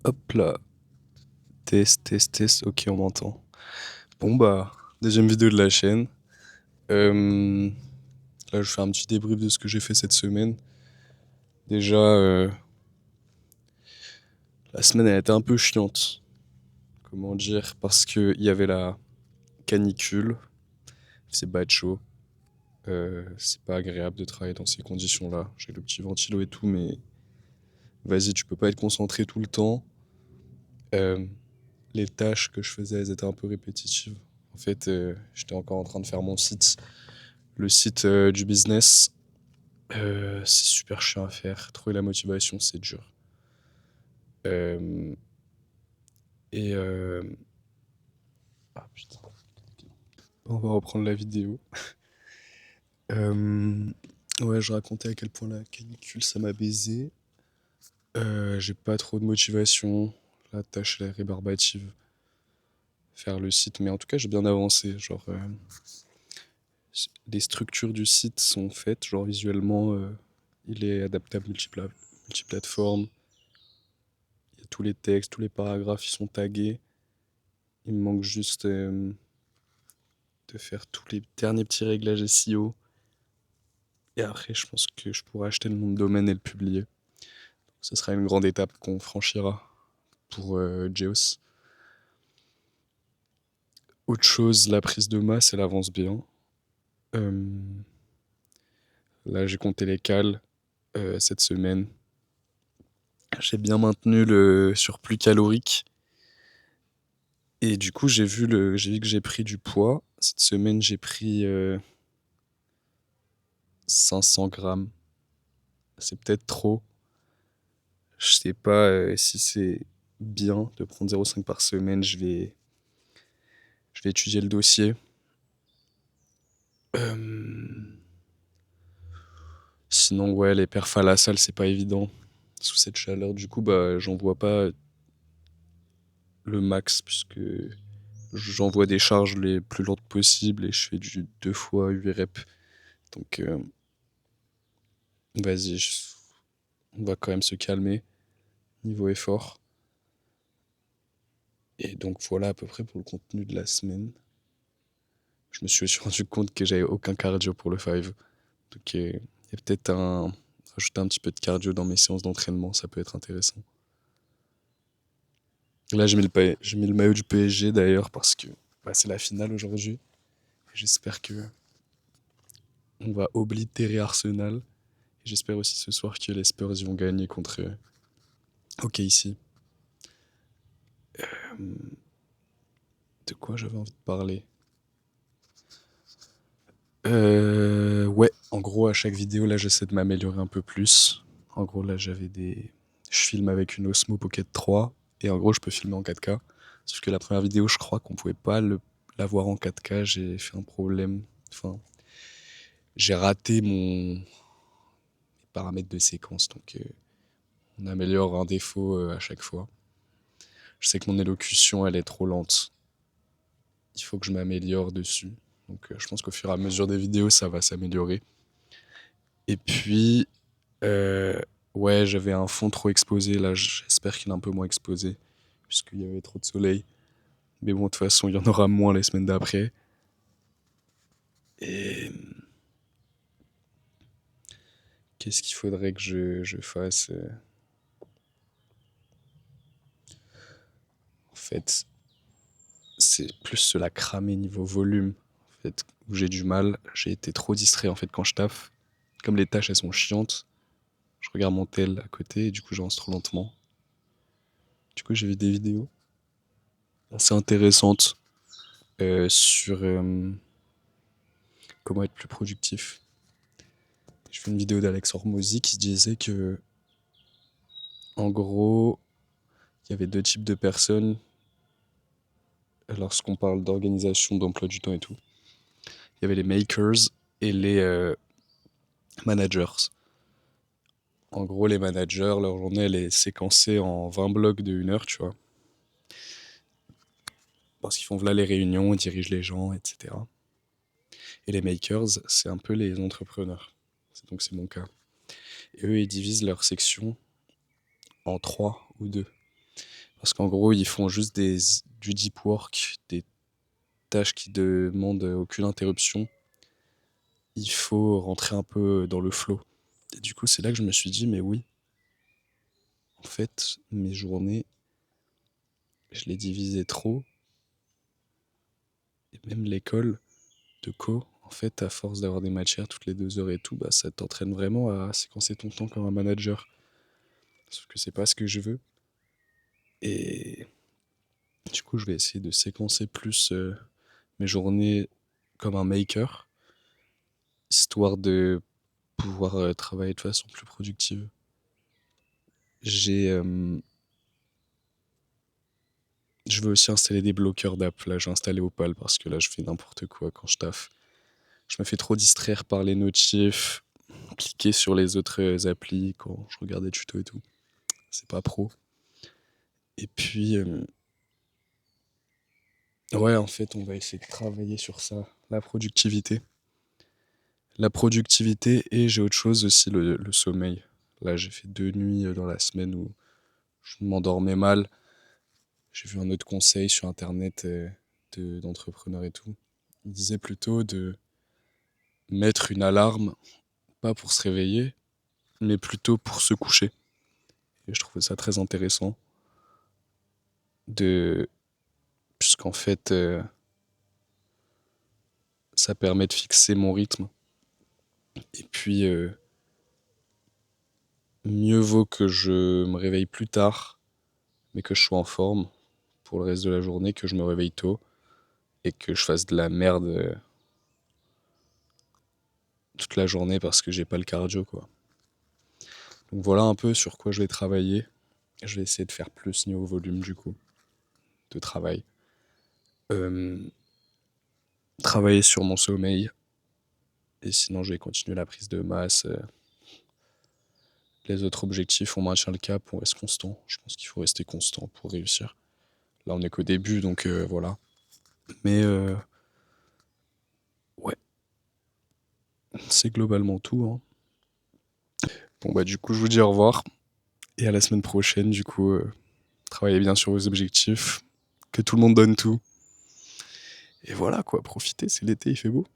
Hop là, test, test, test, ok, on m'entend. Bon bah, deuxième vidéo de la chaîne. Euh, Là, je fais un petit débrief de ce que j'ai fait cette semaine. Déjà, la semaine elle a été un peu chiante. Comment dire? Parce que il y avait la canicule, c'est bad chaud. C'est pas agréable de travailler dans ces conditions-là. J'ai le petit ventilo et tout, mais vas-y, tu peux pas être concentré tout le temps. Euh, les tâches que je faisais, elles étaient un peu répétitives. En fait, j'étais encore en train de faire mon site. Le site du business, c'est super chiant à faire. Trouver la motivation, c'est dur. Euh, et ah putain, on va reprendre la vidéo. Euh, ouais, je racontais à quel point la canicule, ça m'a baisé. J'ai pas trop de motivation. La tâche, elle est rébarbative. Faire le site, mais en tout cas, j'ai bien avancé. Genre, les structures du site sont faites. Genre, visuellement, il est adaptable multiplateforme. Il y a tous les textes, tous les paragraphes, ils sont tagués. Il me manque juste de faire tous les derniers petits réglages SEO. Et après, je pense que je pourrai acheter le nom de domaine et le publier. Ce sera une grande étape qu'on franchira pour Geos. Autre chose, la prise de masse, elle avance bien. Euh, Là, j'ai compté les cales cette semaine. J'ai bien maintenu le surplus calorique. Et du coup, j'ai vu que j'ai pris du poids. Cette semaine, j'ai pris 500 grammes. C'est peut-être trop. Je sais pas si c'est bien de prendre 0,5 par semaine. Je vais étudier le dossier. Euh, Sinon, ouais, les perfs à la salle, c'est pas évident. Sous cette chaleur, du coup, bah, j'en vois pas le max, puisque j'envoie des charges les plus lourdes possibles et je fais du 2 fois 8 reps. Donc, vas-y, on va quand même se calmer niveau effort. Et donc, voilà à peu près pour le contenu de la semaine. Je me suis aussi rendu compte que j'avais aucun cardio pour le 5. Donc, il y a peut-être rajouter un petit peu de cardio dans mes séances d'entraînement, ça peut être intéressant. Là, j'ai mis le maillot du PSG d'ailleurs parce que bah, c'est la finale aujourd'hui. J'espère que on va oblitérer Arsenal. J'espère aussi ce soir que les Spurs ils vont gagner contre OKC. De quoi j'avais envie de parler? Ouais, en gros, à chaque vidéo, là, j'essaie de m'améliorer un peu plus. En gros, là, je filme avec une Osmo Pocket 3 et en gros, je peux filmer en 4K. Sauf que la première vidéo, je crois qu'on pouvait pas la voir en 4K. J'ai fait un problème. Enfin, j'ai raté mon paramètre de séquence, donc on améliore un défaut à chaque fois. Je sais que mon élocution, elle est trop lente. Il faut que je m'améliore dessus. Donc je pense qu'au fur et à mesure des vidéos, ça va s'améliorer. Et puis, euh, ouais, j'avais un fond trop exposé. Là, j'espère qu'il est un peu moins exposé, puisqu'il y avait trop de soleil. Mais bon, de toute façon, il y en aura moins les semaines d'après. Et qu'est-ce qu'il faudrait que je fasse En fait, c'est plus cela cramer niveau volume. En fait, où j'ai du mal. J'ai été trop distrait en fait quand je taffe. Comme les tâches elles sont chiantes, je regarde mon tel à côté et du coup j'avance trop lentement. Du coup j'ai vu des vidéos assez intéressantes sur comment être plus productif. J'ai vu une vidéo d'Alex Hormozy qui disait que en gros il y avait deux types de personnes lorsqu'on parle d'organisation, d'emploi du temps et tout. Il y avait les makers et les managers. En gros, les managers, leur journée, elle est séquencée en 20 blocs de 1 heure, tu vois. Parce qu'ils font voilà les réunions, ils dirigent les gens, etc. Et les makers, c'est un peu les entrepreneurs. Donc c'est mon cas. Et eux, ils divisent leur section en trois ou deux. Parce qu'en gros, ils font juste du deep work, des tâches qui demandent aucune interruption. Il faut rentrer un peu dans le flow. Et du coup, c'est là que je me suis dit, mais oui, en fait, mes journées, je les divisais trop. Et même l'école de co, en fait, à force d'avoir des matières toutes les 2 heures et tout, bah, ça t'entraîne vraiment à séquencer ton temps comme un manager. Sauf que c'est pas ce que je veux. Et du coup, je vais essayer de séquencer plus mes journées comme un maker, histoire de pouvoir travailler de façon plus productive. J'ai, je veux aussi installer des bloqueurs d'app. Là, j'ai installé Opal parce que là, je fais n'importe quoi quand je taffe. Je me fais trop distraire par les notifs, cliquer sur les autres applis quand je regarde des tutos et tout. C'est pas pro. Et puis, ouais, en fait, on va essayer de travailler sur ça, la productivité. La productivité et j'ai autre chose aussi, le sommeil. Là, j'ai fait 2 nuits dans la semaine où je m'endormais mal. J'ai vu un autre conseil sur internet d'entrepreneurs et tout. Il disait plutôt de mettre une alarme, pas pour se réveiller, mais plutôt pour se coucher. Et je trouvais ça très intéressant. De... Puisqu'en fait, ça permet de fixer mon rythme. Et puis, mieux vaut que je me réveille plus tard, mais que je sois en forme pour le reste de la journée, que je me réveille tôt et que je fasse de la merde toute la journée parce que j'ai pas le cardio, quoi. Donc voilà un peu sur quoi je vais travailler. Je vais essayer de faire plus niveau volume, du coup, de travail. Euh, Travailler sur mon sommeil. Et sinon, je vais continuer la prise de masse. Les autres objectifs, on maintient le cap, on reste constant. Je pense qu'il faut rester constant pour réussir. Là, on est qu'au début, donc voilà. Mais ouais, c'est globalement tout, hein. Bon, bah, du coup, je vous dis au revoir. Et à la semaine prochaine, du coup, travaillez bien sur vos objectifs. Que tout le monde donne tout. Et voilà, quoi, profitez, c'est l'été, il fait beau.